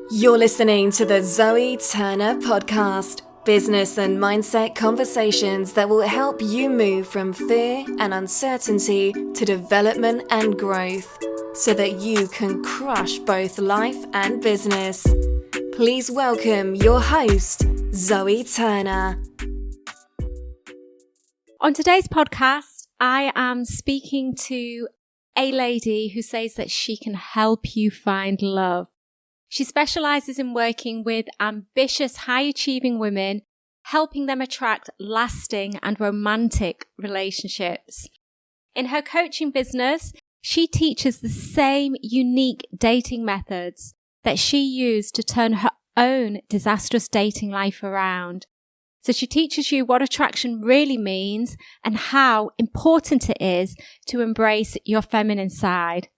You're listening to the Zoe Turner podcast, business and mindset conversations that will help you move from fear and uncertainty to development and growth so that you can crush both life and business. Please welcome your host, Zoe Turner. On today's podcast, I am speaking to a lady who says that she can help you find love. She specializes in working with ambitious, high-achieving women, helping them attract lasting and romantic relationships. In her coaching business, she teaches the same unique dating methods that she used to turn her own disastrous dating life around. So she teaches you what attraction really means and how important it is to embrace your feminine side.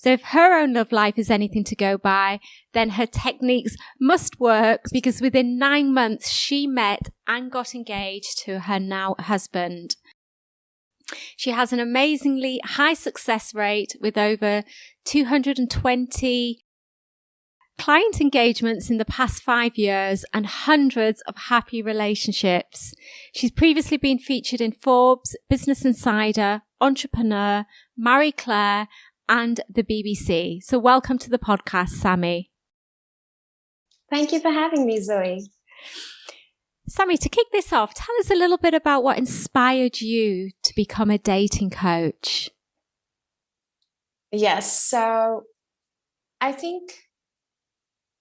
So if her own love life is anything to go by, then her techniques must work, because within 9 months she met and got engaged to her now husband. She has an amazingly high success rate with over 220 client engagements in the past 5 years and hundreds of happy relationships. She's previously been featured in Forbes, Business Insider, Entrepreneur, Marie Claire, and the BBC. So welcome to the podcast, Sami. Thank you for having me, Zoe. Sami, to kick this off, tell us a little bit about what inspired you to become a dating coach. Yes, so I think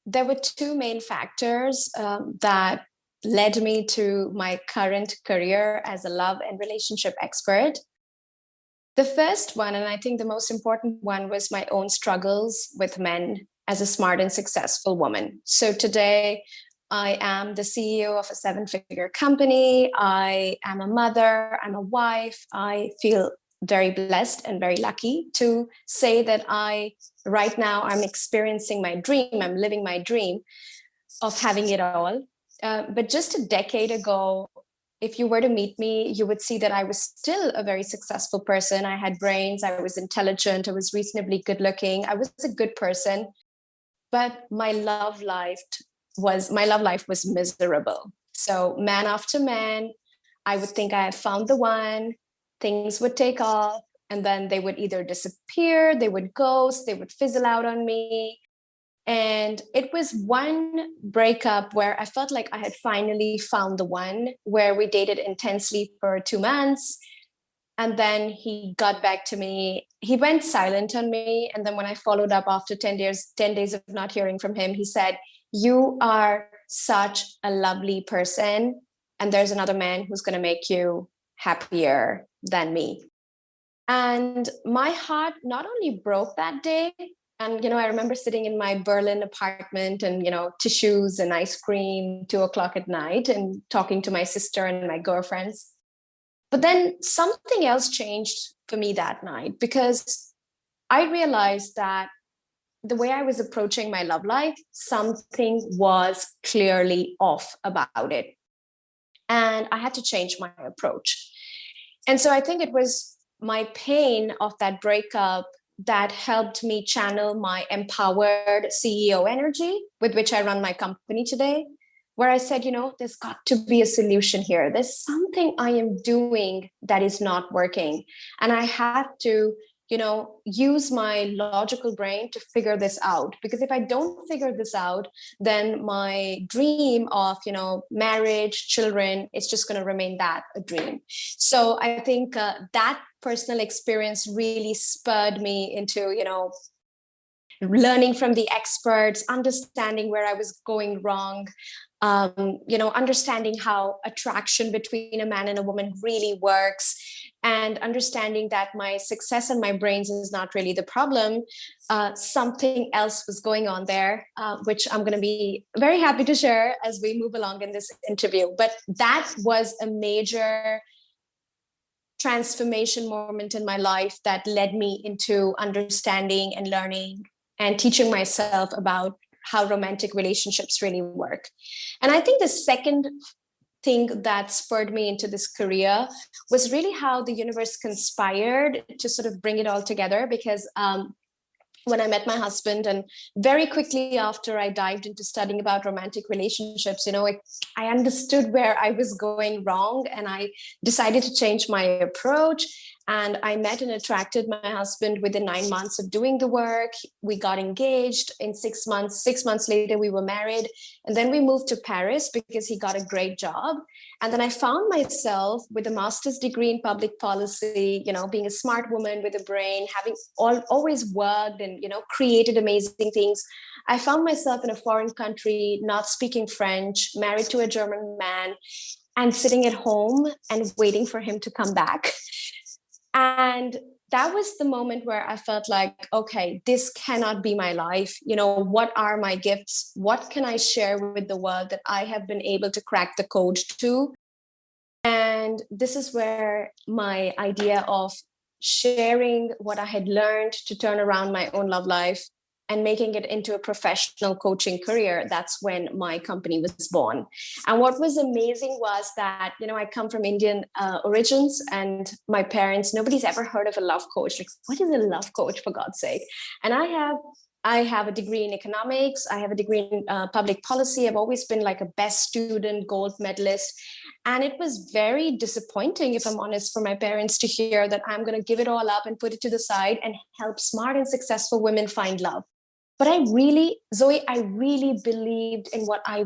there were two main factors that led me to my current career as a love and relationship expert. The first one, and I think the most important one, was my own struggles with men as a smart and successful woman. So today, I am the CEO of a 7-figure company. I am a mother. I'm a wife. I feel very blessed and very lucky to say that right now, I'm experiencing my dream. I'm living my dream of having it all. But just a decade ago, if you were to meet me, you would see that I was still a very successful person. I had brains. I was intelligent. I was reasonably good looking. I was a good person. But my love life was miserable. So man after man, I would think I had found the one. Things would take off, and then they would either disappear, they would ghost, they would fizzle out on me. And it was one breakup where I felt like I had finally found the one, where we dated intensely for 2 months. And then he got back to me. He went silent on me. And then when I followed up after 10 days of not hearing from him, he said, "You are such a lovely person, and there's another man who's going to make you happier than me." And my heart not only broke that day, and I remember sitting in my Berlin apartment and tissues and ice cream 2:00 at night and talking to my sister and my girlfriends. But then something else changed for me that night, because I realized that the way I was approaching my love life, something was clearly off about it. And I had to change my approach. And so I think it was my pain of that breakup that helped me channel my empowered CEO energy with which I run my company today, where I said, there's got to be a solution here. There's something I am doing that is not working. And I have to, use my logical brain to figure this out. Because if I don't figure this out, then my dream of, marriage, children, it's just going to remain that, a dream. So I think that personal experience really spurred me into, learning from the experts, understanding where I was going wrong, understanding how attraction between a man and a woman really works, and understanding that my success and my brains is not really the problem. Something else was going on there, which I'm going to be very happy to share as we move along in this interview. But that was a major transformation moment in my life that led me into understanding and learning and teaching myself about how romantic relationships really work. And I think the second thing that spurred me into this career was really how the universe conspired to sort of bring it all together, because when I met my husband. And very quickly after I dived into studying about romantic relationships, I understood where I was going wrong, and I decided to change my approach. And I met and attracted my husband within 9 months of doing the work. We got engaged in 6 months. 6 months later, we were married. And then we moved to Paris because he got a great job. And then I found myself with a master's degree in public policy, being a smart woman with a brain, having always worked and, created amazing things. I found myself in a foreign country, not speaking French, married to a German man, and sitting at home and waiting for him to come back. And that was the moment where I felt like, okay, this cannot be my life. What are my gifts? What can I share with the world that I have been able to crack the code to? And this is where my idea of sharing what I had learned to turn around my own love life and making it into a professional coaching career, that's when my company was born. And what was amazing was that, I come from Indian origins, and my parents, nobody's ever heard of a love coach. Like, what is a love coach, for God's sake? And I have a degree in economics. I have a degree in public policy. I've always been like a best student, gold medalist. And it was very disappointing, if I'm honest, for my parents to hear that I'm going to give it all up and put it to the side and help smart and successful women find love. But I really believed in what I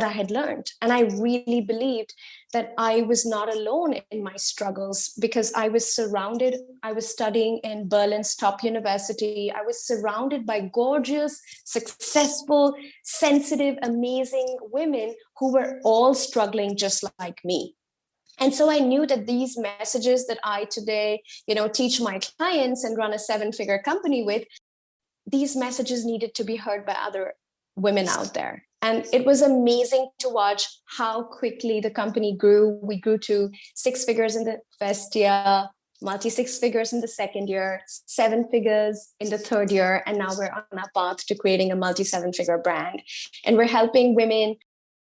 had learned. And I really believed that I was not alone in my struggles, because I was studying in Berlin's top university. I was surrounded by gorgeous, successful, sensitive, amazing women who were all struggling just like me. And so I knew that these messages that I today, teach my clients and run a 7-figure company with, these messages needed to be heard by other women out there. And it was amazing to watch how quickly the company grew. We grew to 6 figures in the first year, multi-6 figures in the second year, 7 figures in the third year. And now we're on our path to creating a multi-7-figure brand. And we're helping women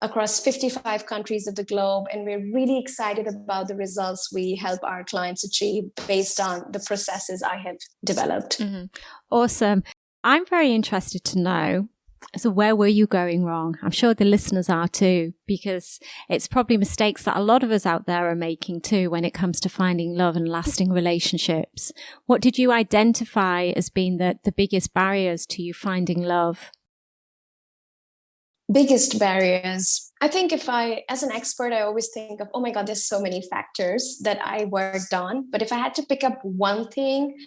across 55 countries of the globe. And we're really excited about the results we help our clients achieve based on the processes I have developed. Mm-hmm. Awesome. I'm very interested to know, so where were you going wrong? I'm sure the listeners are too, because it's probably mistakes that a lot of us out there are making too when it comes to finding love and lasting relationships. What did you identify as being the biggest barriers to you finding love? Biggest barriers. I think as an expert, I always think of, oh my God, there's so many factors that I worked on. But if I had to pick up one thing,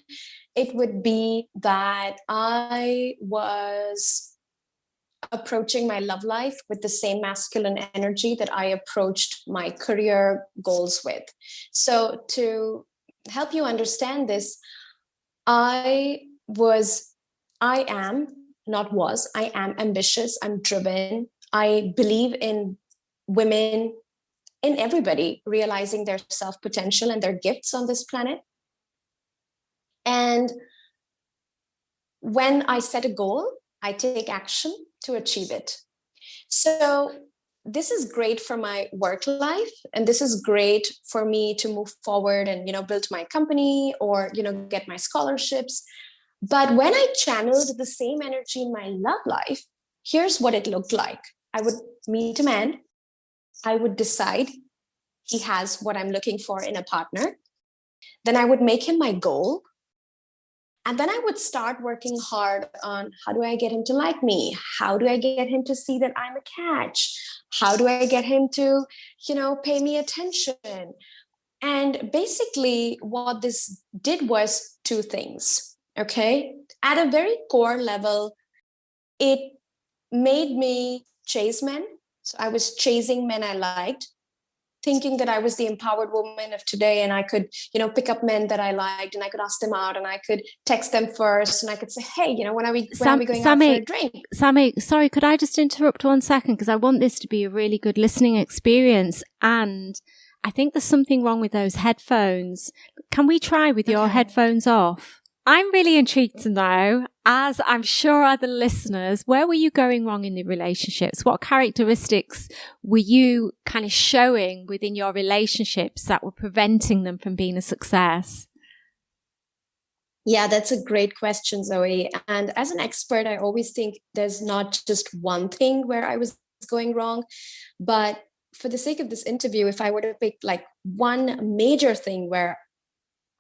it would be that I was approaching my love life with the same masculine energy that I approached my career goals with. So to help you understand this, I am ambitious. I'm driven. I believe in women, in everybody realizing their self-potential and their gifts on this planet. And when I set a goal, I take action to achieve it. So this is great for my work life, and this is great for me to move forward and, build my company or, get my scholarships. But when I channeled the same energy in my love life, here's what it looked like. I would meet a man. I would decide he has what I'm looking for in a partner. Then I would make him my goal. And then I would start working hard on, how do I get him to like me? How do I get him to see that I'm a catch? How do I get him to, pay me attention? And basically what this did was 2 things, okay? At a very core level, it made me chase men. So I was chasing men I liked, thinking that I was the empowered woman of today, and I could, pick up men that I liked, and I could ask them out, and I could text them first, and I could say, hey, when are we going out for a drink? Sami, sorry, could I just interrupt 1 second? Because I want this to be a really good listening experience. And I think there's something wrong with those headphones. Can we try with your headphones off? I'm really intrigued to know, as I'm sure are the listeners, where were you going wrong in the relationships? What characteristics were you kind of showing within your relationships that were preventing them from being a success? Yeah, that's a great question, Zoe. And as an expert, I always think there's not just one thing where I was going wrong. But for the sake of this interview, if I were to pick like one major thing where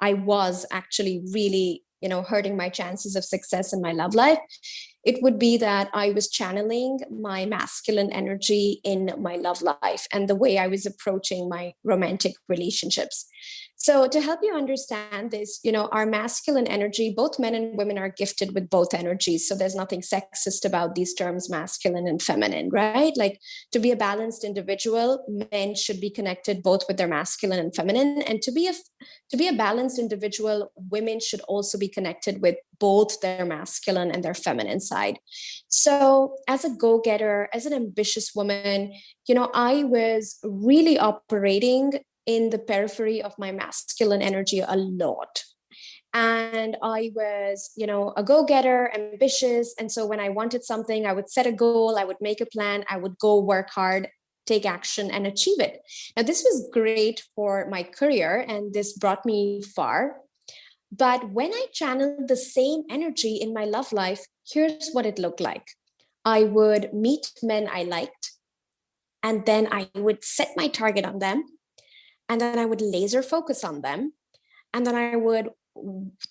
I was actually really, hurting my chances of success in my love life, it would be that I was channeling my masculine energy in my love life and the way I was approaching my romantic relationships. So, to help you understand this, our masculine energy, both men and women are gifted with both energies. So, there's nothing sexist about these terms, masculine and feminine, right? Like, to be a balanced individual, men should be connected both with their masculine and feminine. And to be a balanced individual, women should also be connected with both their masculine and their feminine side. So, as a go getter, as an ambitious woman, I was really operating in the periphery of my masculine energy a lot. And I was, a go getter, ambitious. And so when I wanted something, I would set a goal, I would make a plan, I would go work hard, take action, and achieve it. Now, this was great for my career and this brought me far. But when I channeled the same energy in my love life, here's what it looked like. I would meet men I liked, and then I would set my target on them, and then I would laser focus on them, and then I would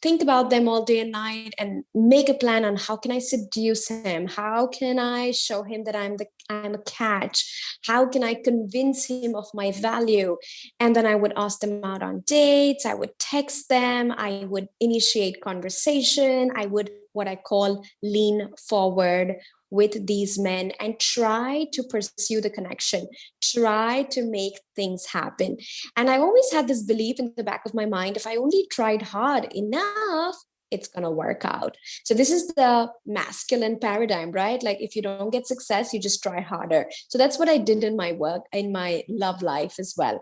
think about them all day and night and make a plan on how can I seduce him, how can I show him that I'm a catch, how can I convince him of my value. And then I would ask them out on dates, I would text them, I would initiate conversation, I would what I call lean forward with these men and try to pursue the connection, try to make things happen. And I always had this belief in the back of my mind, if I only tried hard enough, it's going to work out. So this is the masculine paradigm, right? Like if you don't get success, you just try harder. So that's what I did in my work, in my love life as well.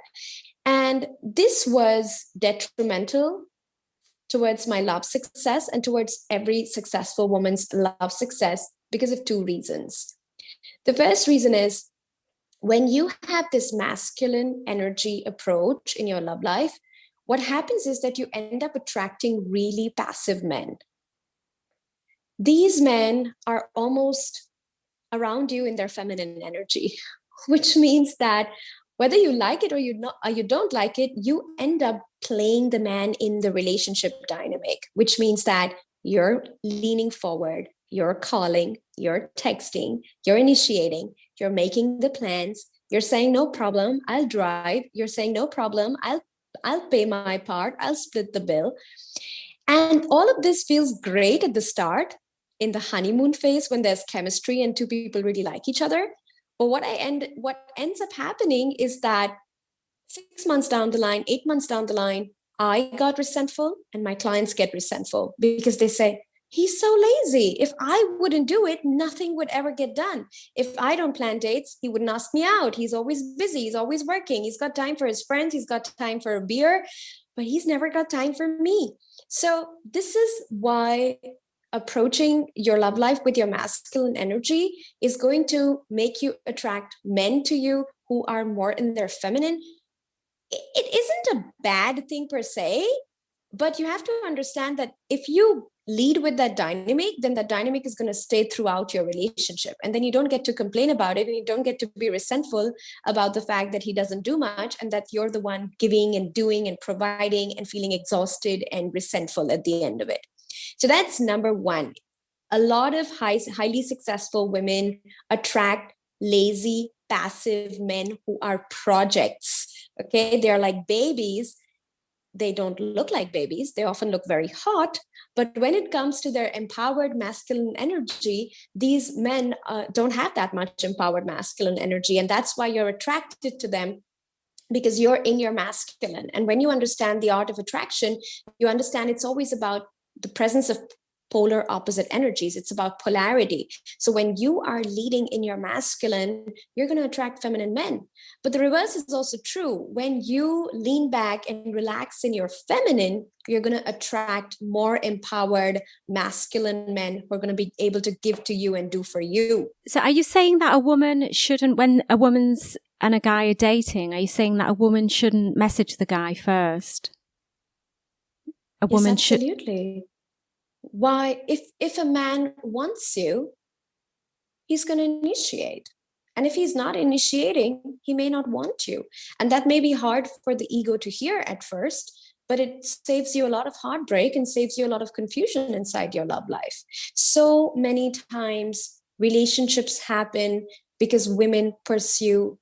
And this was detrimental towards my love success and towards every successful woman's love success because of two reasons. The first reason is when you have this masculine energy approach in your love life, what happens is that you end up attracting really passive men. These men are almost around you in their feminine energy, which means that whether you like it or you don't like it, you end up playing the man in the relationship dynamic, which means that you're leaning forward, you're calling, you're texting, you're initiating, you're making the plans, you're saying no problem, I'll drive, you're saying no problem, I'll pay my part, I'll split the bill. And all of this feels great at the start in the honeymoon phase when there's chemistry and two people really like each other. But what ends up happening is that 6 months down the line, 8 months down the line, I got resentful and my clients get resentful because they say, he's so lazy. If I wouldn't do it, nothing would ever get done. If I don't plan dates, he wouldn't ask me out. He's always busy. He's always working. He's got time for his friends. He's got time for a beer, but he's never got time for me. So this is why approaching your love life with your masculine energy is going to make you attract men to you who are more in their feminine. It isn't a bad thing per se, but you have to understand that if you lead with that dynamic, then that dynamic is going to stay throughout your relationship. And then you don't get to complain about it and you don't get to be resentful about the fact that he doesn't do much and that you're the one giving and doing and providing and feeling exhausted and resentful at the end of it. So that's number one. A lot of highly successful women attract lazy, passive men who are projects. Okay, they're like babies. They don't look like babies. They often look very hot. But when it comes to their empowered masculine energy, these men don't have that much empowered masculine energy. And that's why you're attracted to them, because you're in your masculine. And when you understand the art of attraction, you understand it's always about the presence of polar opposite energies. It's about polarity. So when you are leading in your masculine, you're going to attract feminine men. But the reverse is also true. When you lean back and relax in your feminine, you're going to attract more empowered masculine men who are going to be able to give to you and do for you. So are you saying that a woman shouldn't, when a woman's and a guy are dating, are you saying that a woman shouldn't message the guy first? Yes, absolutely. why, if a man wants you, he's going to initiate. And if he's not initiating, he may not want you. And that may be hard for the ego to hear at first, but it saves you a lot of heartbreak and saves you a lot of confusion inside your love life. So many times relationships happen because women pursue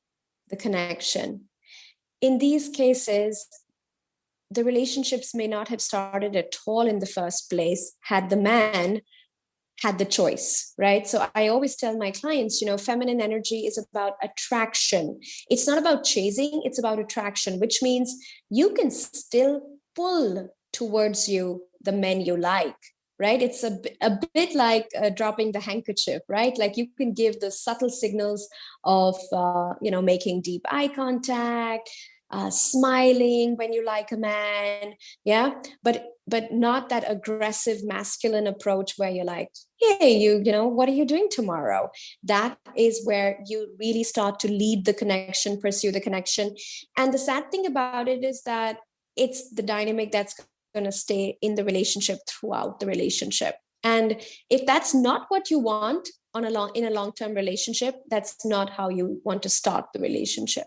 the connection. In these cases, the relationships may not have started at all in the first place had the man had the choice, right? So I always tell my clients, feminine energy is about attraction. It's not about chasing, it's about attraction, which means you can still pull towards you the men you like, right? It's a bit like dropping the handkerchief, right? Like you can give the subtle signals of, making deep eye contact, smiling when you like a man, yeah, but not that aggressive masculine approach where you're like, hey, what are you doing tomorrow? That is where you really start to lead the connection, pursue the connection. And the sad thing about it is that it's the dynamic that's going to stay in the relationship throughout the relationship. And if that's not what you want in a long-term relationship, that's not how you want to start the relationship.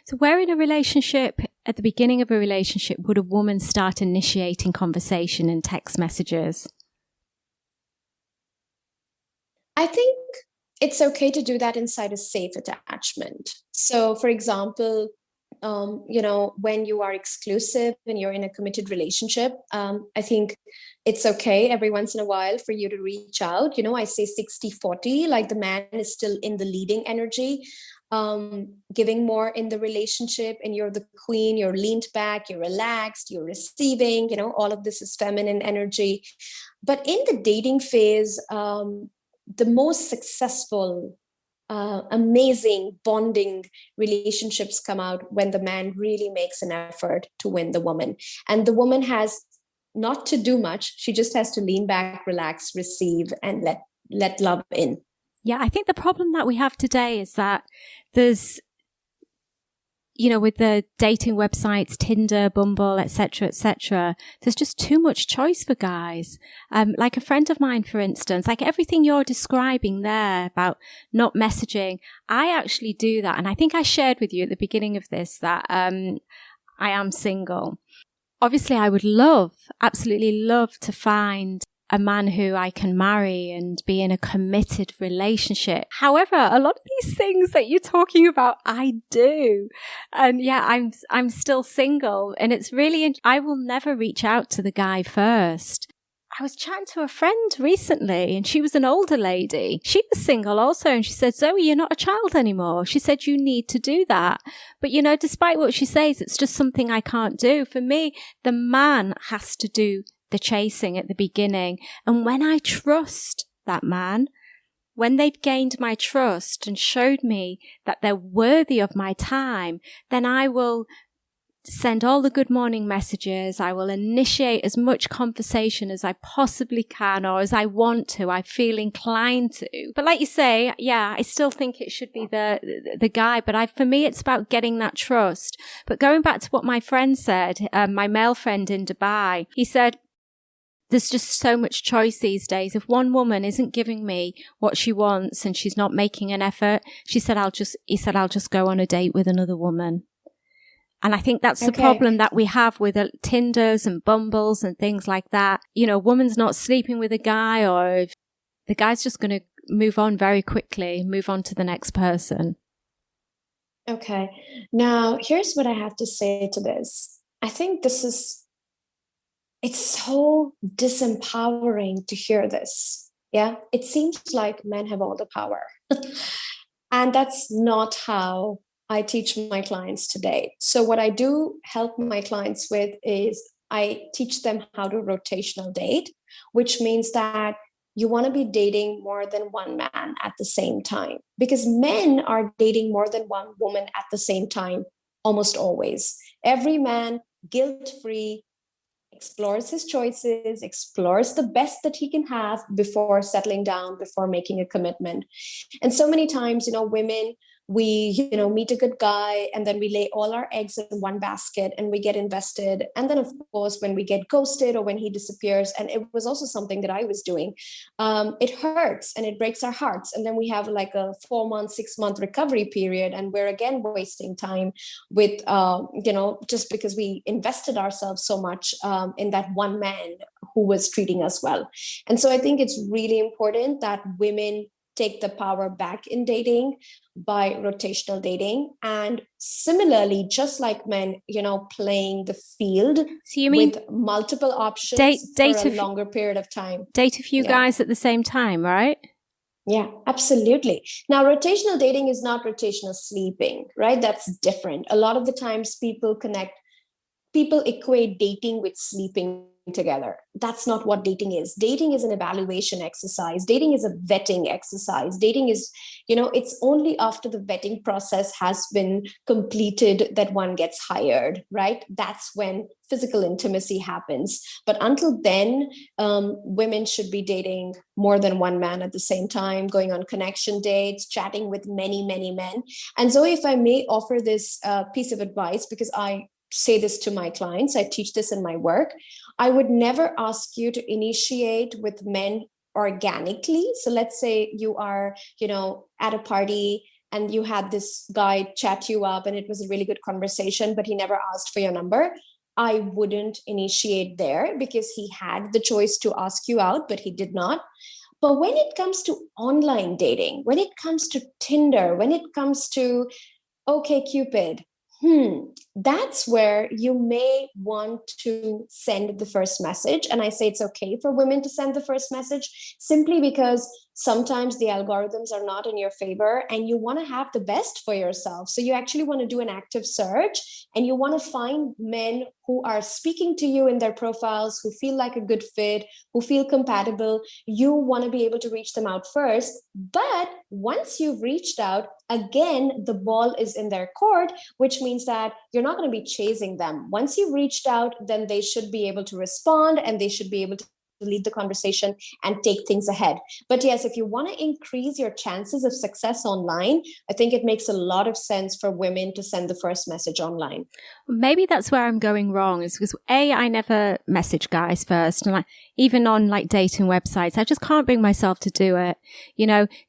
So where in a relationship, at the beginning of a relationship, would a woman start initiating conversation and text messages? I think it's okay to do that inside a safe attachment. So, for example, when you are exclusive and you're in a committed relationship, I think it's okay every once in a while for you to reach out. I say 60-40, like the man is still in the leading energy, giving more in the relationship, and you're the queen, you're leaned back, you're relaxed, you're receiving, all of this is feminine energy. But in the dating phase, the most successful, amazing bonding relationships come out when the man really makes an effort to win the woman. And the woman has not to do much. She just has to lean back, relax, receive, and let love in. Yeah, I think the problem that we have today is that there's, with the dating websites, Tinder, Bumble, etc., there's just too much choice for guys. Like a friend of mine, for instance, like everything you're describing there about not messaging, I actually do that. And I think I shared with you at the beginning of this that I am single. Obviously, I would absolutely love to find a man who I can marry and be in a committed relationship. However, a lot of these things that you're talking about, I do. And yeah, I'm still single, and it's really, I will never reach out to the guy first. I was chatting to a friend recently, and she was an older lady. She was single also, and she said, Zoe, you're not a child anymore. She said, you need to do that. But despite what she says, it's just something I can't do. For me, the man has to do the chasing at the beginning. And when I trust that man, when they've gained my trust and showed me that they're worthy of my time, then I will send all the good morning messages. I will initiate as much conversation as I possibly can, or as I want to, I feel inclined to. But like you say, yeah, I still think it should be the guy. But for me, it's about getting that trust. But going back to what my friend said, my male friend in Dubai, he said, there's just so much choice these days. If one woman isn't giving me what she wants and she's not making an effort, he said, I'll just go on a date with another woman. And I think that's the problem that we have with Tinders and Bumbles and things like that. A woman's not sleeping with a guy, or if the guy's just going to move on very quickly, move on to the next person. Okay. Now, here's what I have to say to this. I think it's so disempowering to hear this. Yeah. It seems like men have all the power. And that's not how I teach my clients today. So what I do help my clients with is I teach them how to rotational date, which means that you want to be dating more than one man at the same time, because men are dating more than one woman at the same time, almost always. Every man, guilt-free, explores his choices, explores the best that he can have before settling down, before making a commitment. And so many times, women we, meet a good guy, and then we lay all our eggs in one basket and we get invested. And then, of course, when we get ghosted or when he disappears, and it was also something that I was doing, it hurts and it breaks our hearts. And then we have like a 4-month, 6-month recovery period, and we're again wasting time with, just because we invested ourselves so much in that one man who was treating us well. And so I think it's really important that women take the power back in dating by rotational dating. And similarly, just like men, playing the field so you mean with multiple options date for a longer period of time. Date a few guys at the same time, right? Yeah, absolutely. Now, rotational dating is not rotational sleeping, right? That's different. A lot of the times people equate dating with sleeping together. That's not what dating is. Dating is an evaluation exercise. Dating is a vetting exercise. Dating is, it's only after the vetting process has been completed that one gets hired, right? That's when physical intimacy happens. But until then, women should be dating more than one man at the same time, going on connection dates, chatting with many, many men. And so if I may offer this piece of advice, because I say this to my clients, I teach this in my work, I would never ask you to initiate with men organically. So let's say you are, at a party and you had this guy chat you up and it was a really good conversation, but he never asked for your number. I wouldn't initiate there because he had the choice to ask you out, but he did not. But when it comes to online dating, when it comes to Tinder, when it comes to OkCupid, that's where you may want to send the first message. And I say it's okay for women to send the first message simply because sometimes the algorithms are not in your favor and you want to have the best for yourself. So you actually want to do an active search and you want to find men who are speaking to you in their profiles, who feel like a good fit, who feel compatible. You want to be able to reach them out first. But once you've reached out, again, the ball is in their court, which means that you're not going to be chasing them. Once you've reached out, then they should be able to respond and they should be able to lead the conversation and take things ahead. But yes, if you want to increase your chances of success online, I think it makes a lot of sense for women to send the first message online. Maybe that's where I'm going wrong, is because I never message guys first, and even on dating websites, I just can't bring myself to do it.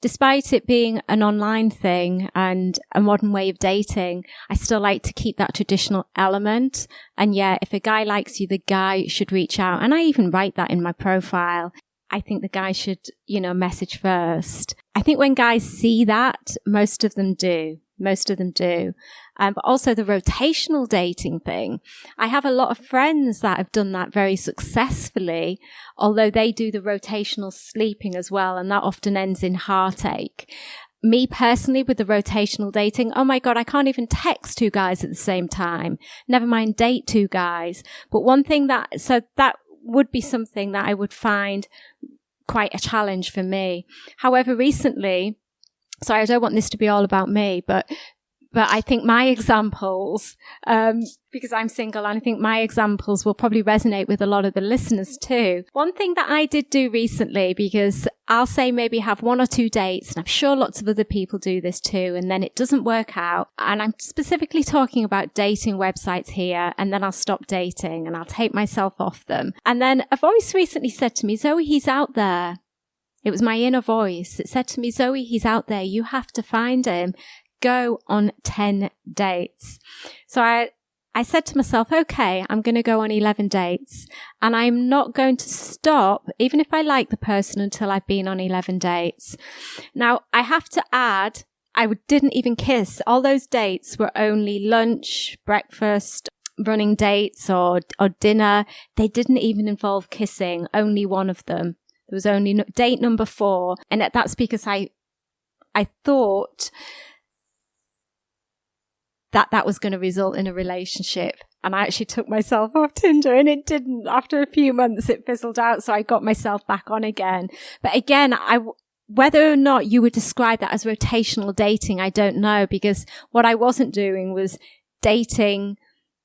Despite it being an online thing and a modern way of dating, I still like to keep that traditional element. And yeah, if a guy likes you, the guy should reach out. And I even write that in my profile. I think the guy should, message first. I think when guys see that, most of them do. But also the rotational dating thing. I have a lot of friends that have done that very successfully, although they do the rotational sleeping as well. And that often ends in heartache. Me personally, with the rotational dating, oh my God, I can't even text 2 guys at the same time. Never mind date 2 guys. But that would be something that I would find quite a challenge for me. However, recently, sorry, I don't want this to be all about me, but I think my examples, because I'm single, and I think my examples will probably resonate with a lot of the listeners too. One thing that I did do recently, because I'll say maybe have 1 or 2 dates, and I'm sure lots of other people do this too, and then it doesn't work out. And I'm specifically talking about dating websites here, and then I'll stop dating and I'll take myself off them. And then a voice recently said to me, Zoe, he's out there. It was my inner voice. It said to me, Zoe, he's out there. You have to find him. Go on 10 dates. So I said to myself, okay, I'm going to go on 11 dates, and I'm not going to stop, even if I like the person, until I've been on 11 dates. Now, I have to add, I didn't even kiss. All those dates were only lunch, breakfast, running dates or dinner. They didn't even involve kissing, only one of them. There was only date number 4. And that's because I thought that was going to result in a relationship. And I actually took myself off Tinder, and it didn't. After a few months, it fizzled out. So I got myself back on again. But again, whether or not you would describe that as rotational dating, I don't know, because what I wasn't doing was dating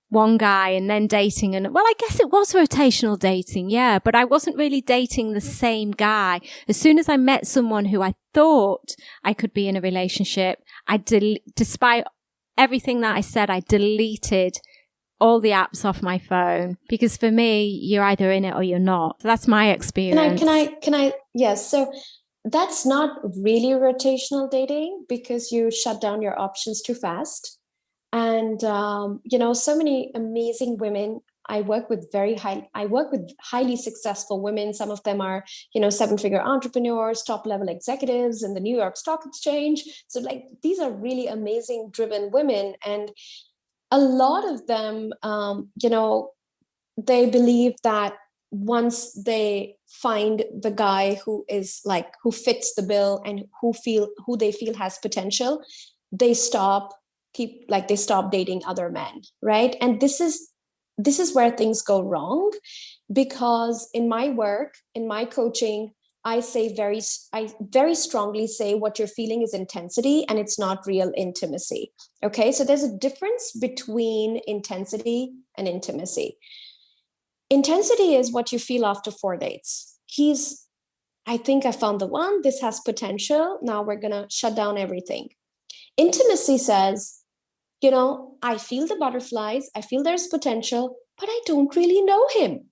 one guy and then dating, and well, I guess it was rotational dating, yeah, but I wasn't really dating the same guy. As soon as I met someone who I thought I could be in a relationship, despite everything that I said, I deleted all the apps off my phone, because for me, you're either in it or you're not. So that's my experience. Yes. So that's not really rotational dating, because you shut down your options too fast. And, so many amazing women. I work with highly successful women. Some of them are, 7-figure entrepreneurs, top level executives in the New York Stock Exchange. So like, these are really amazing, driven women. And a lot of them, they believe that once they find the guy who fits the bill and who they feel has potential, they stop dating other men, right? And this is where things go wrong, because in my work, in my coaching, I very strongly say what you're feeling is intensity and it's not real intimacy. Okay, so there's a difference between intensity and intimacy. Intensity is what you feel after 4 dates. I think I found the one, this has potential, now we're gonna shut down everything. Intimacy says, I feel the butterflies, I feel there's potential, but I don't really know him.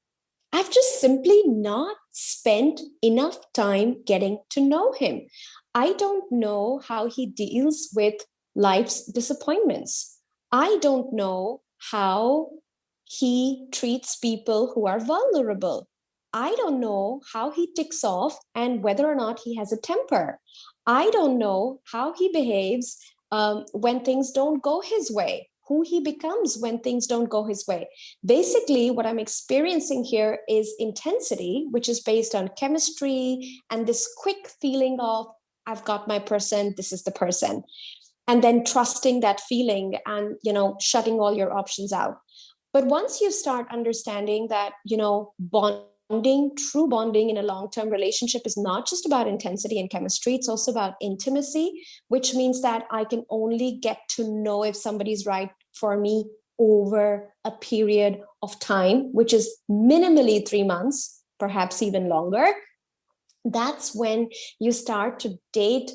I've just simply not spent enough time getting to know him. I don't know how he deals with life's disappointments. I don't know how he treats people who are vulnerable. I don't know how he ticks off and whether or not he has a temper. I don't know how he behaves when things don't go his way, who he becomes when things don't go his way. Basically, what I'm experiencing here is intensity, which is based on chemistry and this quick feeling of, I've got my person, this is the person. And then trusting that feeling and, shutting all your options out. But once you start understanding that, true bonding in a long-term relationship is not just about intensity and chemistry, it's also about intimacy, which means that I can only get to know if somebody's right for me over a period of time, which is minimally 3 months, perhaps even longer. That's when you start to date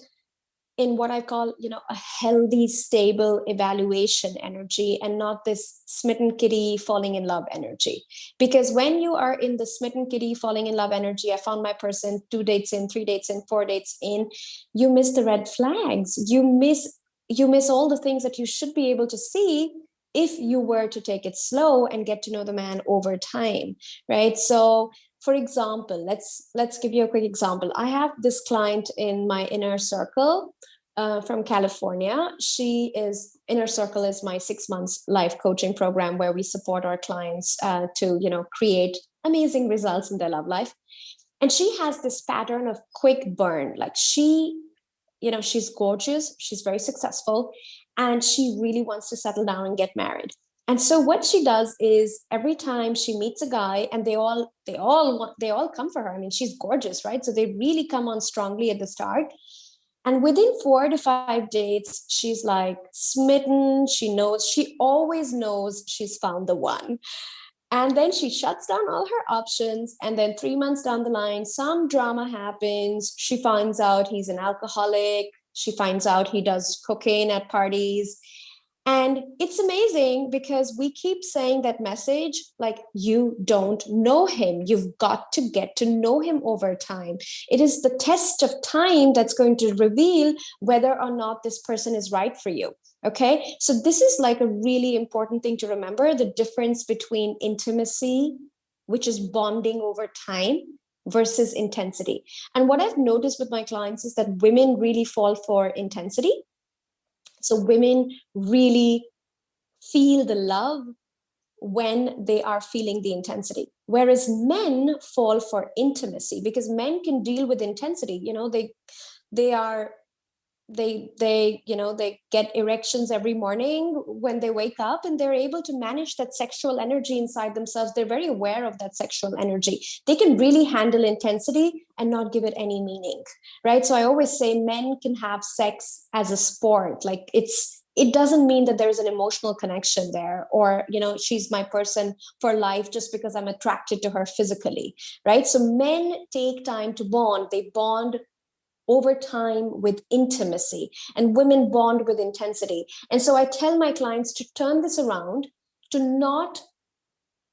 in what I call, a healthy, stable evaluation energy, and not this smitten kitty falling in love energy. Because when you are in the smitten kitty falling in love energy, I found my person 2 dates in, 3 dates in, 4 dates in, you miss the red flags. You miss all the things that you should be able to see if you were to take it slow and get to know the man over time, right? So for example, let's give you a quick example. I have this client in my inner circle from California. Inner Circle is my 6 months life coaching program where we support our clients to create amazing results in their love life. And she has this pattern of quick burn. Like she's gorgeous, she's very successful, and she really wants to settle down and get married. And so what she does is every time she meets a guy, and they all come for her. I mean, she's gorgeous, right? So they really come on strongly at the start. And within 4 to 5 dates, she's like smitten. She always knows she's found the one. And then she shuts down all her options. And then 3 months down the line, some drama happens. She finds out he's an alcoholic. She finds out he does cocaine at parties. And it's amazing because we keep saying that message, like, you don't know him. You've got to get to know him over time. It is the test of time that's going to reveal whether or not this person is right for you. Okay. So this is like a really important thing to remember, the difference between intimacy, which is bonding over time, versus intensity. And what I've noticed with my clients is that women really fall for intensity. So women really feel the love when they are feeling the intensity, whereas men fall for intimacy because men can deal with intensity. They get erections every morning when they wake up, and they're able to manage that sexual energy inside themselves. They're very aware of that sexual energy. They can really handle intensity and not give it any meaning, right? So I always say men can have sex as a sport. Like it doesn't mean that there's an emotional connection there, or, she's my person for life just because I'm attracted to her physically, right? So men take time to bond. They bond over time with intimacy, and women bond with intensity. And so I tell my clients to turn this around, to not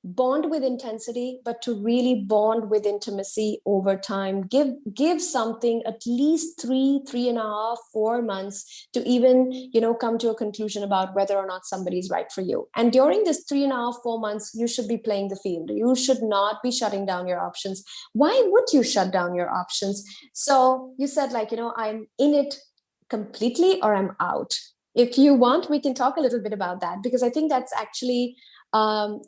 bond with intensity, but to really bond with intimacy over time. Give something at least 3.5, 4 months to even, come to a conclusion about whether or not somebody's right for you. And during this 3.5, 4 months, you should be playing the field. You should not be shutting down your options. Why would you shut down your options? So you said, I'm in it completely or I'm out. If you want, we can talk a little bit about that, because I think that's actually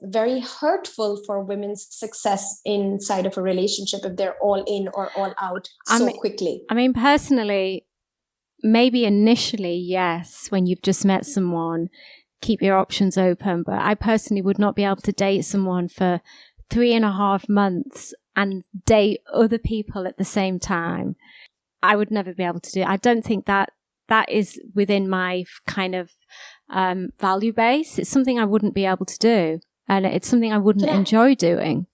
very hurtful for women's success inside of a relationship if they're all in or all out quickly. I mean, personally, maybe initially, yes, when you've just met someone, keep your options open. But I personally would not be able to date someone for 3.5 months and date other people at the same time. I would never be able to do it. I don't think that is within my kind of value base. It's something I wouldn't be able to do, and it's something I wouldn't enjoy doing.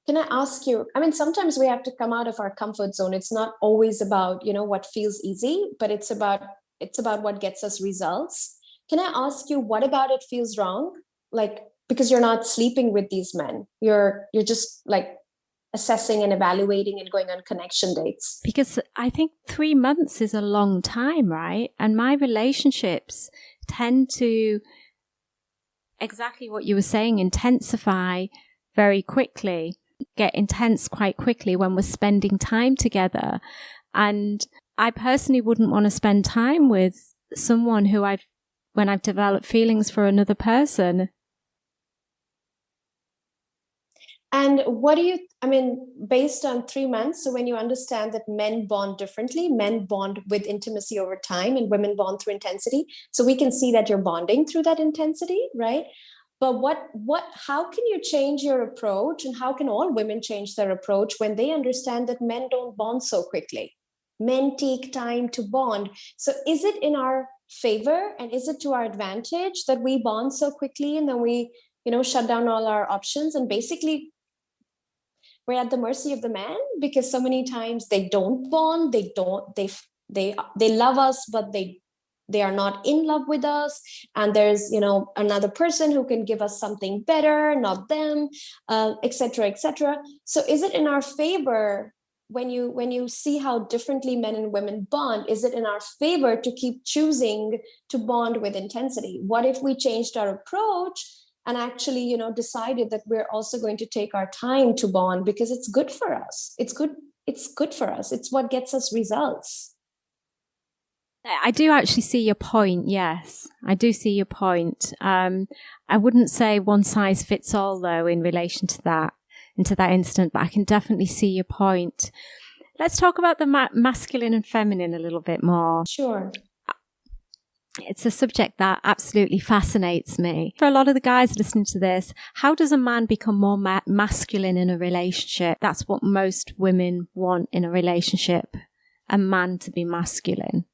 Can I ask you, I mean, sometimes we have to come out of our comfort zone. It's not always about, what feels easy, but it's about what gets us results. Can I ask you, what about it feels wrong? Because you're not sleeping with these men. You're just assessing and evaluating and going on connection dates. Because I think 3 months is a long time, right? And my relationships tend to, exactly what you were saying, intensify very quickly, get intense quite quickly when we're spending time together. And I personally wouldn't want to spend time with someone when I've developed feelings for another person. And based on 3 months, so when you understand that men bond differently, men bond with intimacy over time and women bond through intensity. So we can see that you're bonding through that intensity, right? But how can you change your approach, and how can all women change their approach when they understand that men don't bond so quickly? Men take time to bond. So is it in our favor, and is it to our advantage that we bond so quickly and then we, shut down all our options, and basically we're at the mercy of the man? Because so many times they don't bond, they love us, but they are not in love with us, and there's another person who can give us something better, not them, etc., etc. So is it in our favor, when you see how differently men and women bond, is it in our favor to keep choosing to bond with intensity? What if we changed our approach and actually, decided that we're also going to take our time to bond, because it's good for us. It's good for us. It's what gets us results. I do actually see your point. Yes, I do see your point. I wouldn't say one size fits all, though, in relation to that, into that instant, but I can definitely see your point. Let's talk about the masculine and feminine a little bit more. Sure. It's a subject that absolutely fascinates me. For a lot of the guys listening to this, how does a man become more masculine in a relationship? That's what most women want in a relationship, a man to be masculine.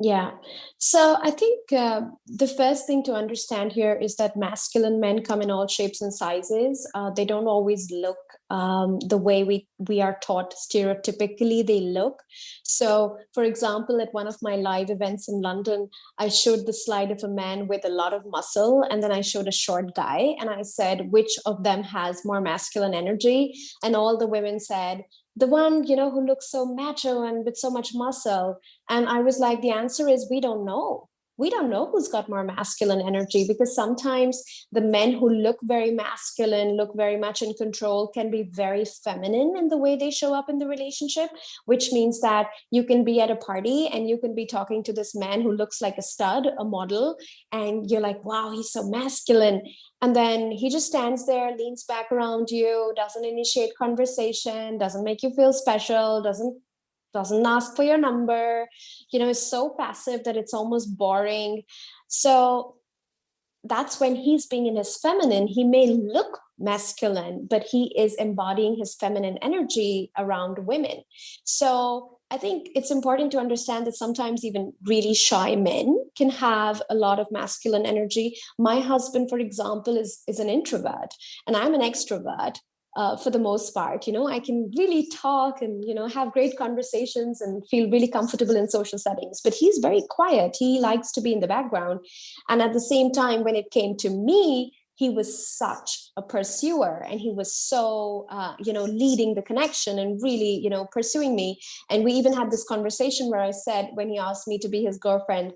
Yeah. So I think the first thing to understand here is that masculine men come in all shapes and sizes. They don't always look the way we are taught stereotypically they look. So, for example, at one of my live events in London, I showed the slide of a man with a lot of muscle, and then I showed a short guy, and I said, which of them has more masculine energy? And all the women said, the one, who looks so macho and with so much muscle. And I was like, the answer is, we don't know. We don't know who's got more masculine energy, because sometimes the men who look very masculine, look very much in control, can be very feminine in the way they show up in the relationship, which means that you can be at a party and you can be talking to this man who looks like a stud, a model, and you're like, wow, he's so masculine. And then he just stands there, leans back around you, doesn't initiate conversation, doesn't make you feel special, doesn't ask for your number, is so passive that it's almost boring. So that's when he's being in his feminine. He may look masculine, but he is embodying his feminine energy around women. So I think it's important to understand that sometimes even really shy men can have a lot of masculine energy. My husband, for example, is an introvert, and I'm an extrovert. for the most part. I can really talk and, have great conversations and feel really comfortable in social settings. But he's very quiet. He likes to be in the background. And at the same time, when it came to me, he was such a pursuer, and he was so, leading the connection and really, pursuing me. And we even had this conversation where I said, when he asked me to be his girlfriend,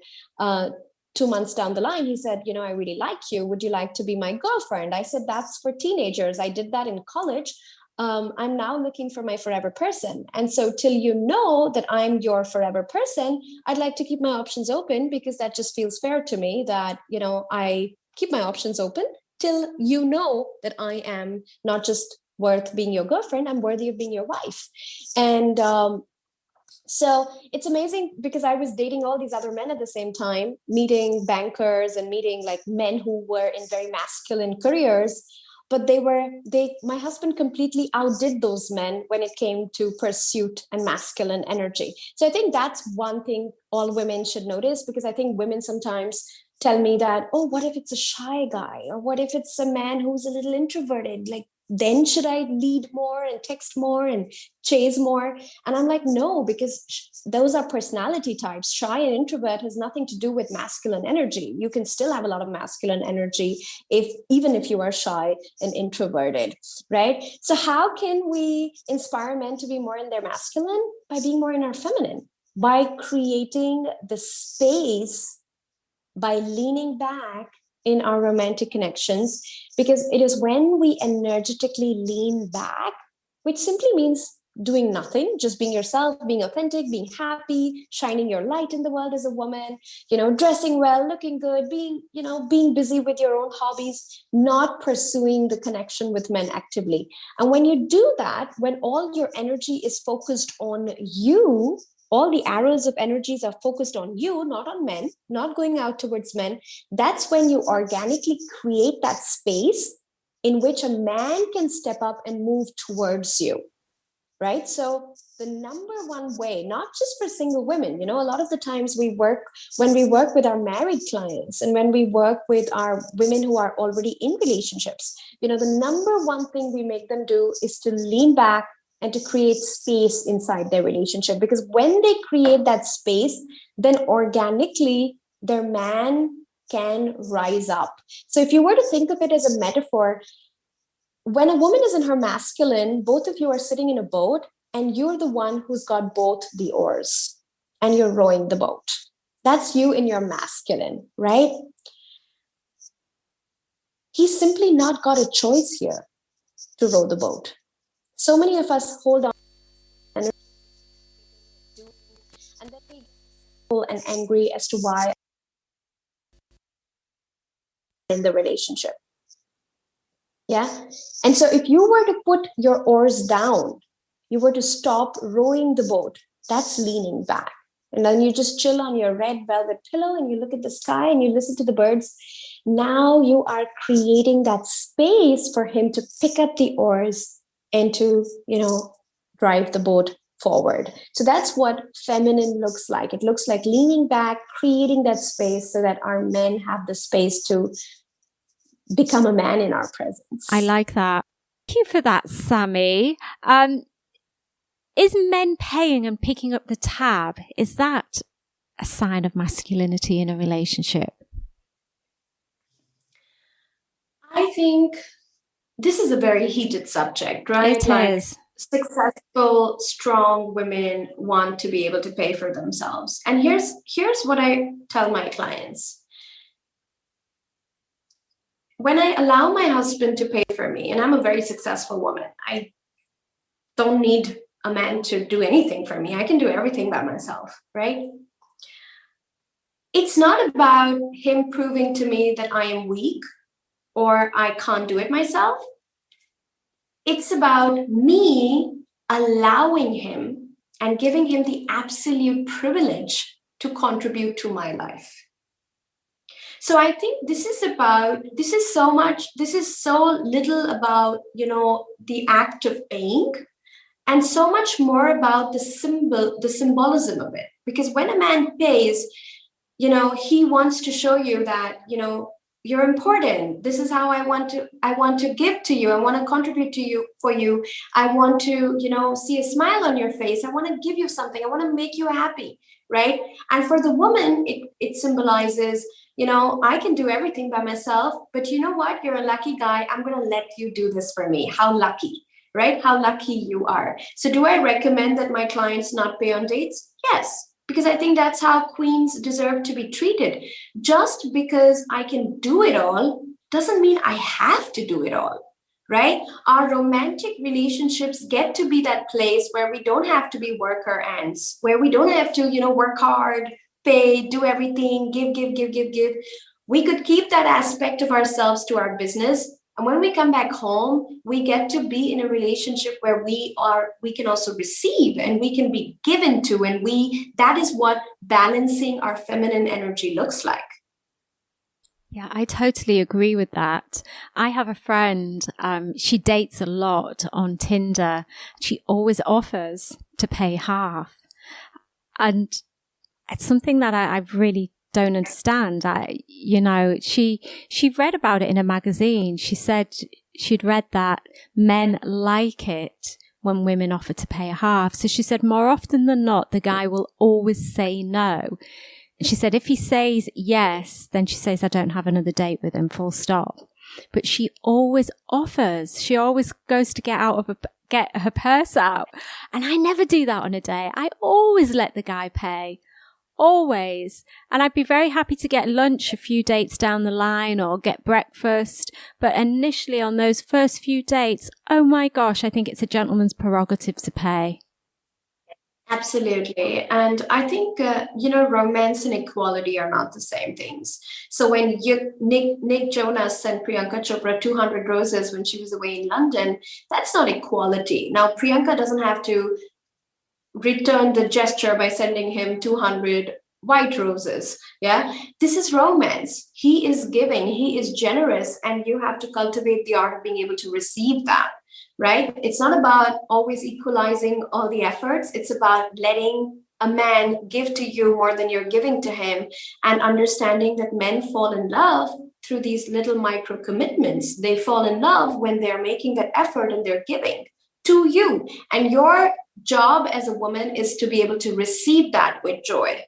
2 months down the line, he said, I really like you. Would you like to be my girlfriend? I said, that's for teenagers. I did that in college. I'm now looking for my forever person. And so till you know that I'm your forever person, I'd like to keep my options open, because that just feels fair to me that, I keep my options open till you know that I am not just worth being your girlfriend, I'm worthy of being your wife. And so it's amazing, because I was dating all these other men at the same time, meeting bankers and meeting like men who were in very masculine careers. But my husband completely outdid those men when it came to pursuit and masculine energy. So I think that's one thing all women should notice, because I think women sometimes tell me that, oh, what if it's a shy guy? Or what if it's a man who's a little introverted? Like, then should I lead more and text more and chase more? And I'm like, no, because those are personality types. Shy and introvert has nothing to do with masculine energy. You can still have a lot of masculine energy even if you are shy and introverted, right? So how can we inspire men to be more in their masculine? By being more in our feminine, by creating the space, by leaning back in our romantic connections, because it is when we energetically lean back, which simply means doing nothing, just being yourself, being authentic, being happy, shining your light in the world as a woman, dressing well, looking good, being busy with your own hobbies, not pursuing the connection with men actively. And when you do that, when all your energy is focused on you, all the arrows of energies are focused on you, not on men, not going out towards men, that's when you organically create that space in which a man can step up and move towards you, right? So the number one way, not just for single women, a lot of the times when we work with our married clients and when we work with our women who are already in relationships, the number one thing we make them do is to lean back and to create space inside their relationship. Because when they create that space, then organically their man can rise up. So if you were to think of it as a metaphor, when a woman is in her masculine, both of you are sitting in a boat and you're the one who's got both the oars and you're rowing the boat. That's you in your masculine, right? He's simply not got a choice here to row the boat. So many of us hold on and then we get and angry as to why in the relationship. Yeah. And so if you were to put your oars down, you were to stop rowing the boat, that's leaning back. And then you just chill on your red velvet pillow and you look at the sky and you listen to the birds. Now you are creating that space for him to pick up the oars and to, drive the boat forward. So that's what feminine looks like. It looks like leaning back, creating that space so that our men have the space to become a man in our presence. I like that. Thank you for that, Sami. Is men paying and picking up the tab, is that a sign of masculinity in a relationship? I think this is a very heated subject, right? It is. Successful, strong women want to be able to pay for themselves. And here's what I tell my clients. When I allow my husband to pay for me, and I'm a very successful woman, I don't need a man to do anything for me. I can do everything by myself, right? It's not about him proving to me that I am weak or I can't do it myself. It's about me allowing him and giving him the absolute privilege to contribute to my life. So I think this is so little about, the act of paying, and so much more about the symbolism of it. Because when a man pays, he wants to show you that, you're important. This is how I want to give to you. I want to contribute to you for you. I want to, see a smile on your face. I want to give you something. I want to make you happy, right? And for the woman, it symbolizes, I can do everything by myself, but you know what? You're a lucky guy. I'm going to let you do this for me. How lucky, right? How lucky you are. So do I recommend that my clients not pay on dates? Yes, because I think that's how queens deserve to be treated. Just because I can do it all doesn't mean I have to do it all, right? Our romantic relationships get to be that place where we don't have to be worker ants, where we don't have to, work hard, pay, do everything, give. We could keep that aspect of ourselves to our business. And when we come back home, we get to be in a relationship where we can also receive and we can be given to. And that is what balancing our feminine energy looks like. Yeah, I totally agree with that. I have a friend, she dates a lot on Tinder. She always offers to pay half. And it's something that I really don't understand. She read about it in a magazine. She said she'd read that men like it when women offer to pay half. So she said more often than not, the guy will always say no. And she said if he says yes, then she says, I don't have another date with him, full stop. But she always offers. She always goes to get her purse out. And I never do that on a date. I always let the guy pay. Always. And I'd be very happy to get lunch a few dates down the line or get breakfast. But initially on those first few dates, oh my gosh, I think it's a gentleman's prerogative to pay. Absolutely. And I think, romance and equality are not the same things. So when Nick Jonas sent Priyanka Chopra 200 roses when she was away in London, that's not equality. Now, Priyanka doesn't have to return the gesture by sending him 200 white roses. Yeah, this is romance. He is giving, he is generous, and you have to cultivate the art of being able to receive that, right? It's not about always equalizing all the efforts. It's about letting a man give to you more than you're giving to him, and understanding that men fall in love through these little micro commitments. They fall in love when they're making that effort and they're giving to you. And your job as a woman is to be able to receive that with joy.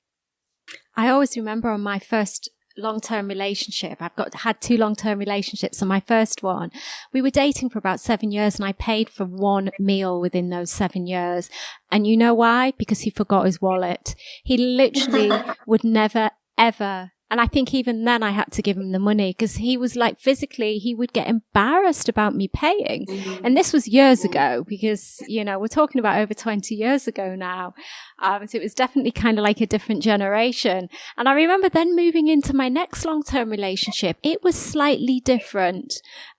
I always remember on my first long-term relationship, had 2 long-term relationships. On my first one, we were dating for about 7 years and I paid for 1 meal within those 7 years. And you know why? Because he forgot his wallet. He literally would never, ever. And I think even then I had to give him the money because he was like physically, he would get embarrassed about me paying. Mm-hmm. And this was years ago because, we're talking about over 20 years ago now. So it was definitely kind of like a different generation. And I remember then moving into my next long-term relationship, it was slightly different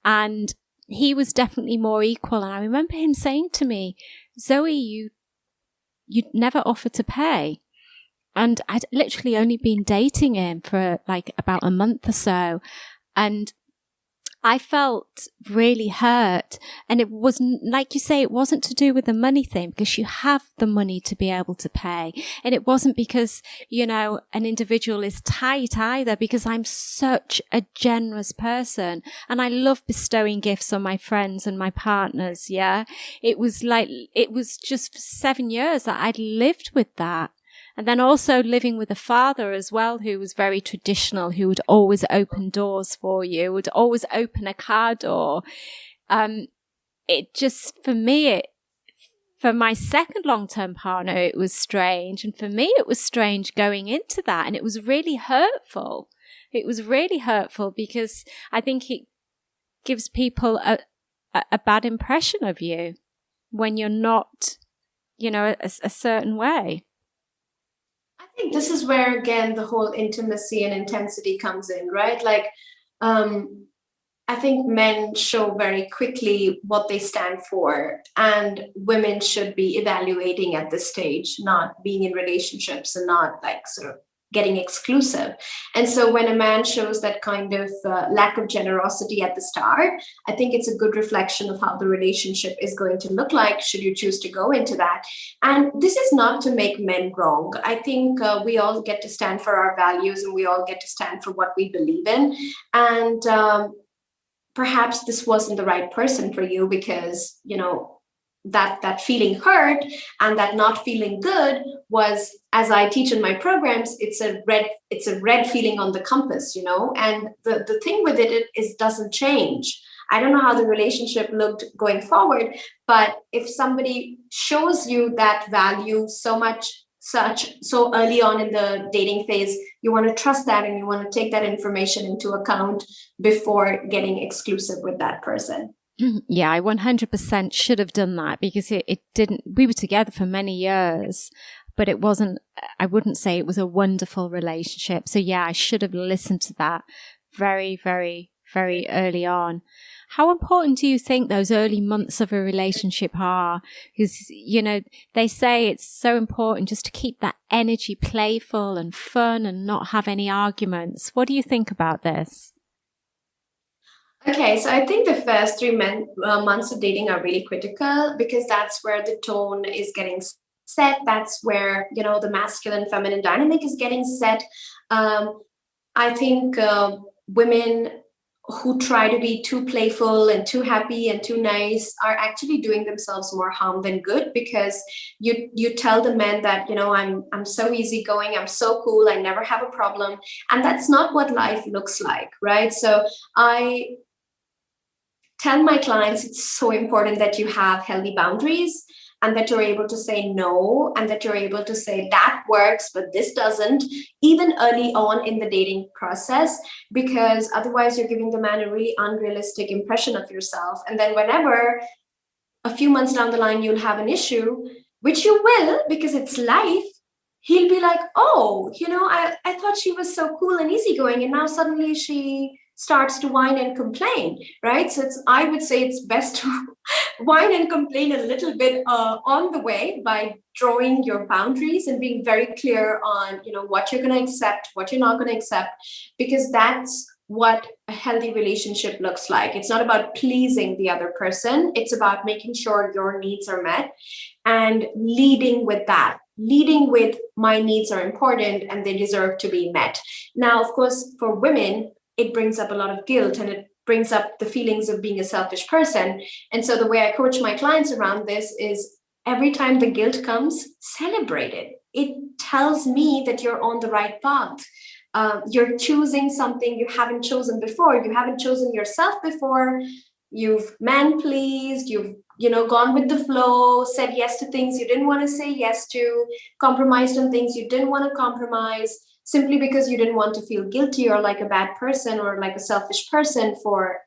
and he was definitely more equal. And I remember him saying to me, Zoe, you'd never offer to pay. And I'd literally only been dating him for like about a month or so. And I felt really hurt. And it wasn't, like you say, it wasn't to do with the money thing because you have the money to be able to pay. And it wasn't because, an individual is tight either, because I'm such a generous person and I love bestowing gifts on my friends and my partners. Yeah. It was just for 7 years that I'd lived with that. And then also living with a father as well, who was very traditional, who would always open doors for you, would always open a car door. It just, for my second long-term partner, it was strange. And for me, it was strange going into that. And it was really hurtful. It was really hurtful because I think it gives people a bad impression of you when you're not, a certain way. I think this is where, again, the whole intimacy and intensity comes in, right? Like, I think men show very quickly what they stand for, and women should be evaluating at this stage, not being in relationships and not like sort of getting exclusive. And so when a man shows that kind of lack of generosity at the start, I think it's a good reflection of how the relationship is going to look like should you choose to go into that. And this is not to make men wrong. I think we all get to stand for our values, and we all get to stand for what we believe in. And perhaps this wasn't the right person for you because, that feeling hurt and that not feeling good was, as I teach in my programs, it's a red feeling on the compass, and the thing with it is doesn't change. I don't know how the relationship looked going forward, but if somebody shows you that value so early on in the dating phase, you want to trust that and you want to take that information into account before getting exclusive with that person. Yeah, I 100% should have done that, because it didn't, we were together for many years, but it wasn't, I wouldn't say it was a wonderful relationship. So yeah, I should have listened to that very, very, very early on. How important do you think those early months of a relationship are? Because, they say it's so important just to keep that energy playful and fun and not have any arguments. What do you think about this? Okay, so I think the first 3 months of dating are really critical, because that's where the tone is getting set. That's where, the masculine feminine dynamic is getting set. I think women who try to be too playful and too happy and too nice are actually doing themselves more harm than good, because you tell the men that, I'm so easygoing, I'm so cool, I never have a problem. And that's not what life looks like, right? So I tell my clients it's so important that you have healthy boundaries, and that you're able to say no, and that you're able to say that works, but this doesn't, even early on in the dating process, because otherwise you're giving the man a really unrealistic impression of yourself. And then whenever a few months down the line you'll have an issue, which you will because it's life, he'll be like, oh, I thought she was so cool and easygoing, and now suddenly she starts to whine and complain, right? So I would say it's best to whine and complain a little bit on the way by drawing your boundaries and being very clear on, what you're going to accept, what you're not going to accept, because that's what a healthy relationship looks like. It's not about pleasing the other person. It's about making sure your needs are met and leading with that. Leading with my needs are important and they deserve to be met. Now, of course, for women, it brings up a lot of guilt, and it brings up the feelings of being a selfish person. And so the way I coach my clients around this is every time the guilt comes, celebrate it. It tells me that you're on the right path. You're choosing something you haven't chosen before. You haven't chosen yourself before. You've man-pleased. You've gone with the flow, said yes to things you didn't want to say yes to, compromised on things you didn't want to compromise, simply because you didn't want to feel guilty or like a bad person or like a selfish person for,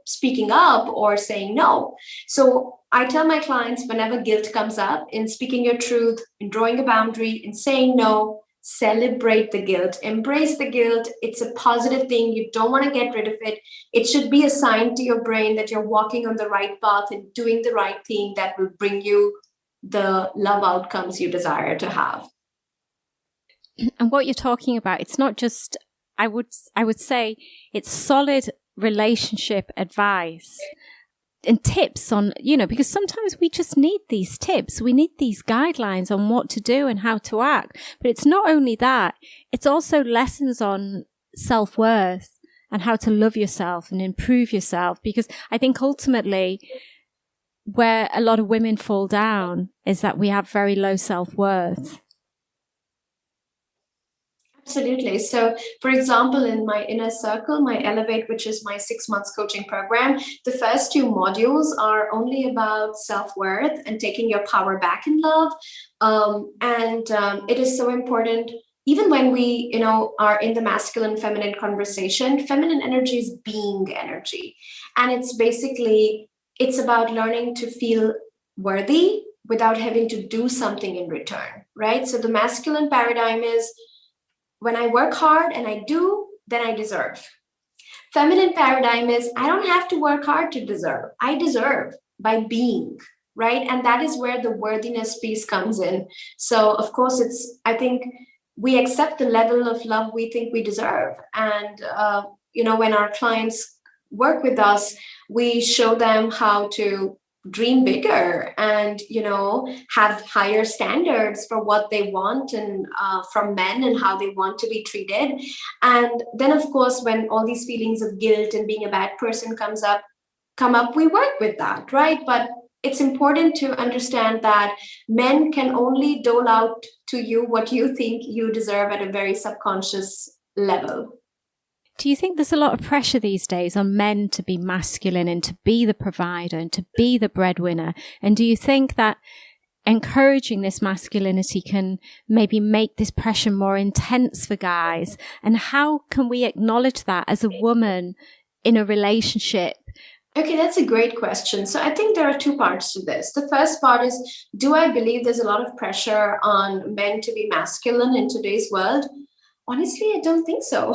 speaking up or saying no. So I tell my clients, whenever guilt comes up, in speaking your truth, in drawing a boundary, in saying no, celebrate the guilt, embrace the guilt. It's a positive thing. You don't want to get rid of it. It should be a sign to your brain that you're walking on the right path and doing the right thing that will bring you the love outcomes you desire to have. And what you're talking about, it's not just, I would say it's solid relationship advice and tips on, because sometimes we just need these tips. We need these guidelines on what to do and how to act. But it's not only that, it's also lessons on self-worth and how to love yourself and improve yourself. Because I think ultimately where a lot of women fall down is that we have very low self-worth. Absolutely. So, for example, in my inner circle, my Elevate, which is my 6 months coaching program, the first 2 modules are only about self-worth and taking your power back in love. It is so important, even when we, are in the masculine feminine conversation. Feminine energy is being energy. And it's about learning to feel worthy without having to do something in return, right? So the masculine paradigm is, when I work hard and I do, then I deserve. Feminine paradigm is, I don't have to work hard to deserve. I deserve by being, right? And that is where the worthiness piece comes in. So, of course, I think we accept the level of love we think we deserve. And, when our clients work with us, we show them how to dream bigger and, have higher standards for what they want and from men and how they want to be treated. And then, of course, when all these feelings of guilt and being a bad person come up, we work with that, right? But it's important to understand that men can only dole out to you what you think you deserve at a very subconscious level. Do you think there's a lot of pressure these days on men to be masculine and to be the provider and to be the breadwinner? And do you think that encouraging this masculinity can maybe make this pressure more intense for guys? And how can we acknowledge that as a woman in a relationship? Okay, that's a great question. So I think there are two parts to this. The first part is, do I believe there's a lot of pressure on men to be masculine in today's world? Honestly, I don't think so.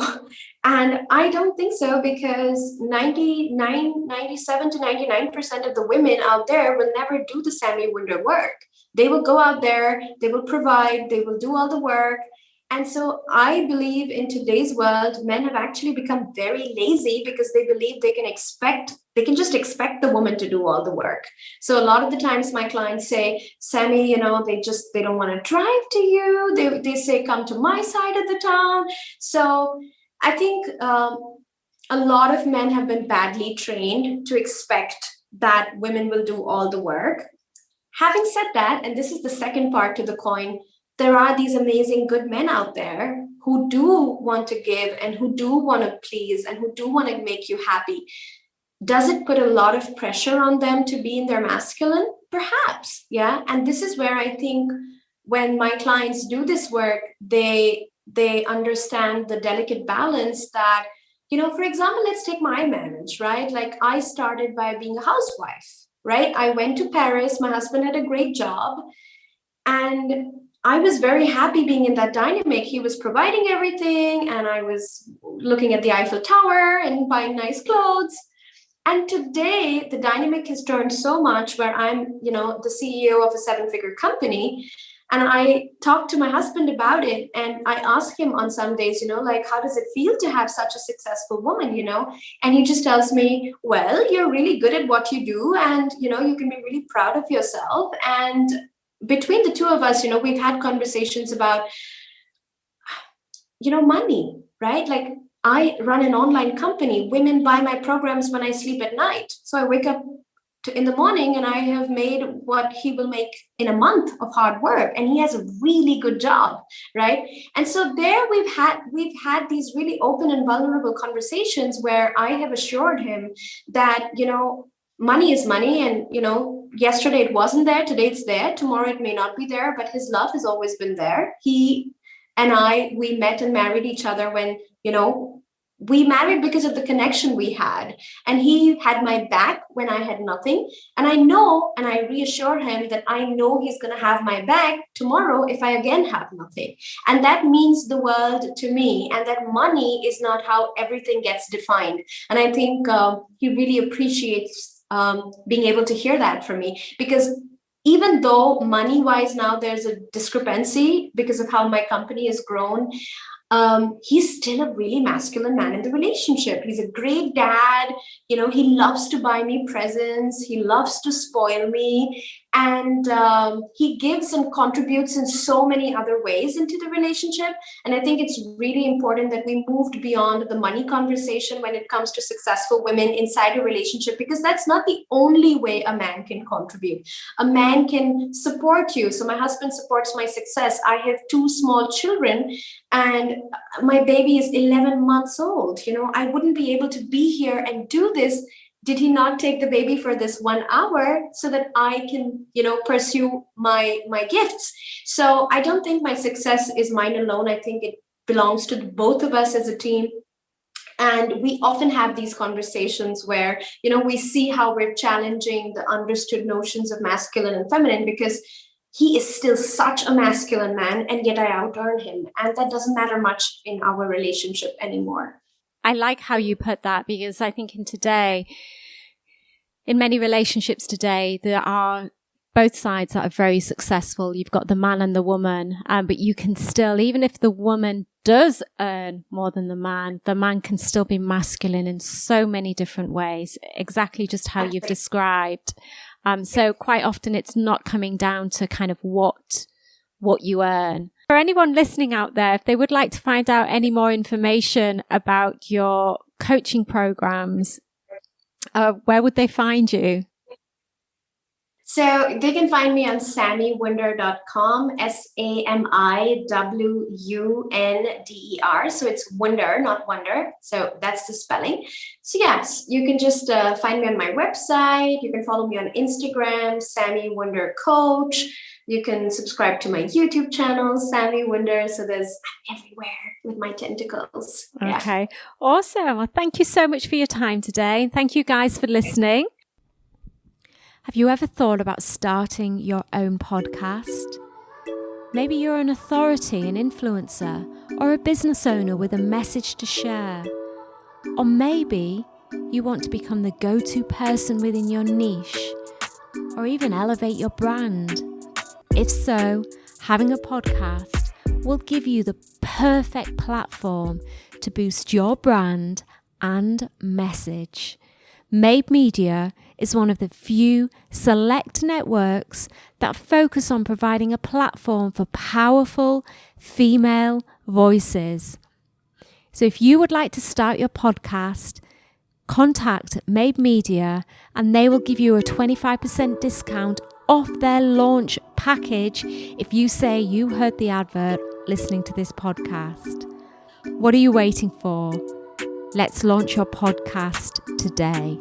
And I don't think so because 97 to 99% of the women out there will never do the Sami Wunder work. They will go out there, they will provide, they will do all the work. And so I believe in today's world, men have actually become very lazy because they believe they can just expect the woman to do all the work. So a lot of the times my clients say, Sami, they don't want to drive to you. They say, come to my side of the town. So I think a lot of men have been badly trained to expect that women will do all the work. Having said that, and this is the second part to the coin, there are these amazing good men out there who do want to give and who do want to please and who do want to make you happy. Does it put a lot of pressure on them to be in their masculine? Perhaps, yeah. And this is where I think when my clients do this work, they understand the delicate balance that, for example, let's take my marriage, right? Like I started by being a housewife, right? I went to Paris. My husband had a great job. And I was very happy being in that dynamic. He was providing everything, and I was looking at the Eiffel Tower and buying nice clothes. And today, the dynamic has turned so much where I'm, the CEO of a 7-figure company. And I talked to my husband about it. And I ask him on some days, how does it feel to have such a successful woman, And he just tells me, well, you're really good at what you do. And, you can be really proud of yourself. And between the two of us, we've had conversations about, money, right? Like I run an online company. Women buy my programs when I sleep at night. So I wake up in the morning and I have made what he will make in a month of hard work. And he has a really good job, right? And so there we've had these really open and vulnerable conversations where I have assured him that, money is money. And, yesterday it wasn't there. Today it's there. Tomorrow it may not be there, but his love has always been there. He and we met and married each other when, we married because of the connection we had. And he had my back when I had nothing. And I know, and I reassure him that I know he's going to have my back tomorrow if I again have nothing. And that means the world to me. And that money is not how everything gets defined. And I think he really appreciates being able to hear that from me, because even though money-wise now there's a discrepancy because of how my company has grown, he's still a really masculine man in the relationship. He's a great dad. He loves to buy me presents. He loves to spoil me. And he gives and contributes in so many other ways into the relationship. And I think it's really important that we moved beyond the money conversation when it comes to successful women inside a relationship, because that's not the only way a man can contribute. A man can support you. So my husband supports my success. I have 2 small children, and my baby is 11 months old. I wouldn't be able to be here and do this did he not take the baby for this 1 hour so that I can, pursue my gifts? So I don't think my success is mine alone. I think it belongs to both of us as a team. And we often have these conversations where, we see how we're challenging the understood notions of masculine and feminine, because he is still such a masculine man, and yet I out-earn him. And that doesn't matter much in our relationship anymore. I like how you put that, because I think in many relationships today, there are both sides that are very successful. You've got the man and the woman, but you can still, even if the woman does earn more than the man can still be masculine in so many different ways, exactly just how you've described. So quite often it's not coming down to kind of what you earn. For anyone listening out there, if they would like to find out any more information about your coaching programs, where would they find you? So they can find me on samiwunder.com, SAMIWUNDER. So it's Wunder, not Wonder. So that's the spelling. So yes, you can just find me on my website. You can follow me on Instagram, Sami Wunder Coach. You can subscribe to my YouTube channel, Sami Wunder. So I'm everywhere with my tentacles. Yeah. Okay, awesome. Well, thank you so much for your time today. And thank you guys for listening. Have you ever thought about starting your own podcast? Maybe you're an authority, an influencer, or a business owner with a message to share. Or maybe you want to become the go-to person within your niche, or even elevate your brand. If so, having a podcast will give you the perfect platform to boost your brand and message. Made Media is one of the few select networks that focus on providing a platform for powerful female voices. So if you would like to start your podcast, contact Made Media and they will give you a 25% discount off their launch package if you say you heard the advert listening to this podcast. What are you waiting for? Let's launch your podcast today.